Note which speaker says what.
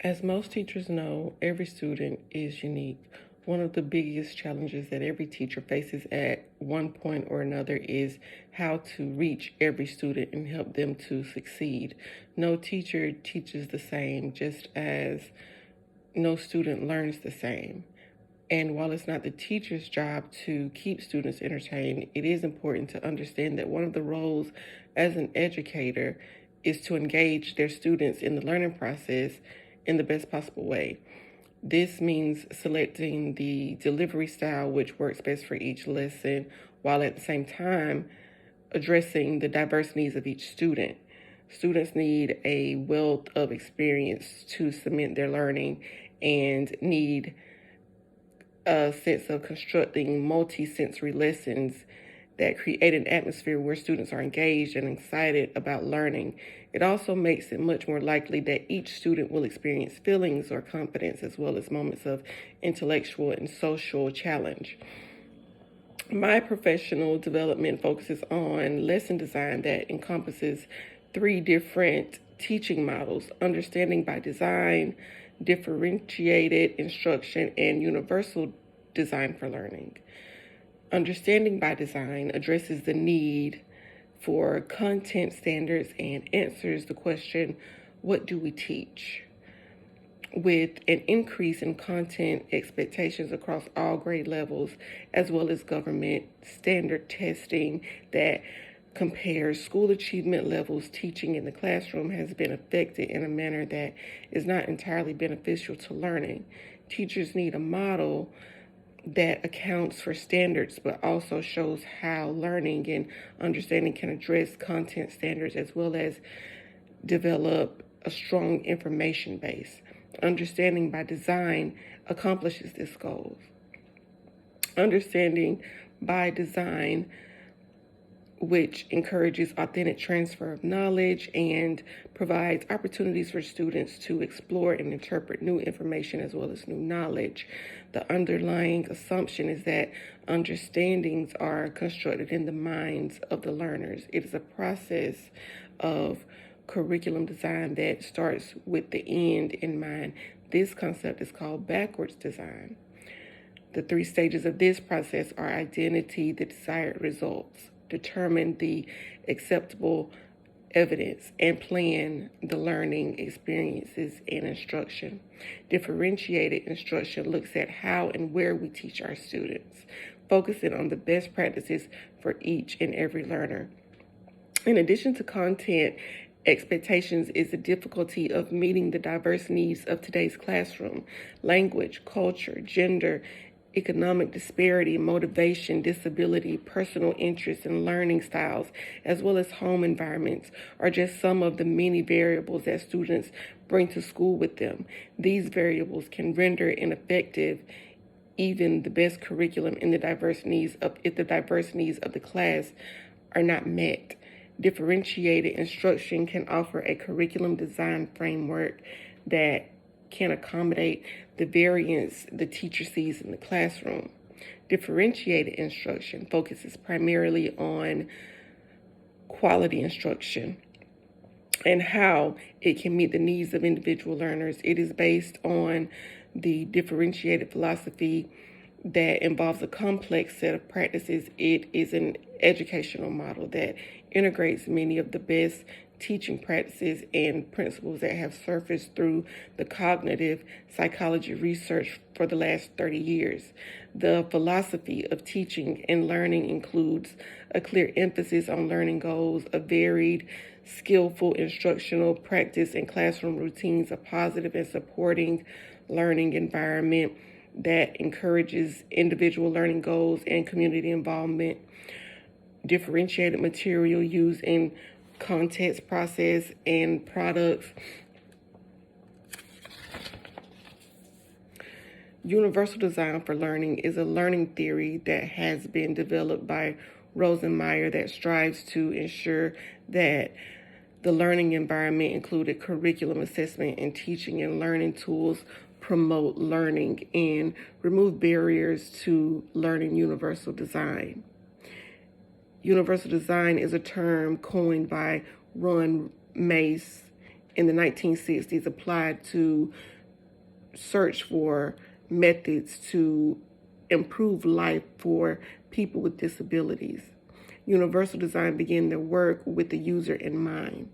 Speaker 1: As most teachers know, every student is unique. One of the biggest challenges that every teacher faces at one point or another is how to reach every student and help them to succeed. No teacher teaches the same, just as no student learns the same. And while it's not the teacher's job to keep students entertained, it is important to understand that one of the roles as an educator is to engage their students in the learning process in the best possible way. This means selecting the delivery style which works best for each lesson, while at the same time addressing the diverse needs of each student. Students need a wealth of experience to cement their learning and need a sense of constructing multi-sensory lessons that create an atmosphere where students are engaged and excited about learning. It also makes it much more likely that each student will experience feelings or confidence as well as moments of intellectual and social challenge. My professional development focuses on lesson design that encompasses three different teaching models: understanding by design, differentiated instruction, and universal design for learning. Understanding by design addresses the need for content standards and answers the question, what do we teach? With an increase in content expectations across all grade levels, as well as government standard testing that compares school achievement levels, teaching in the classroom has been affected in a manner that is not entirely beneficial to learning. Teachers need a model that accounts for standards but also shows how learning and understanding can address content standards as well as develop a strong information base. Understanding by design accomplishes this goal. Understanding by design, which encourages authentic transfer of knowledge and provides opportunities for students to explore and interpret new information as well as new knowledge. The underlying assumption is that understandings are constructed in the minds of the learners. It is a process of curriculum design that starts with the end in mind. This concept is called backwards design. The three stages of this process are identity, the desired results, determine the acceptable evidence, and plan the learning experiences and instruction. Differentiated instruction looks at how and where we teach our students, focusing on the best practices for each and every learner. In addition to content expectations is the difficulty of meeting the diverse needs of today's classroom. Language, culture, gender, economic disparity, motivation, disability, personal interests, and learning styles, as well as home environments, are just some of the many variables that students bring to school with them. These variables can render ineffective even the best curriculum in the diverse needs of if the diverse needs of the class are not met. Differentiated instruction can offer a curriculum design framework that can accommodate the variance the teacher sees in the classroom. Differentiated instruction focuses primarily on quality instruction and how it can meet the needs of individual learners. It is based on the differentiated philosophy that involves a complex set of practices. It is an educational model that integrates many of the best teaching practices and principles that have surfaced through the cognitive psychology research for the last 30 years. The philosophy of teaching and learning includes a clear emphasis on learning goals, a varied, skillful instructional practice and classroom routines, a positive and supporting learning environment that encourages individual learning goals and community involvement, differentiated material used in context, process, and products. Universal design for learning is a learning theory that has been developed by Rosenmeyer that strives to ensure that the learning environment included curriculum assessment and teaching and learning tools promote learning and remove barriers to learning. Universal design. Universal design is a term coined by Ron Mace in the 1960s applied to search for methods to improve life for people with disabilities. Universal Design began their work with the user in mind.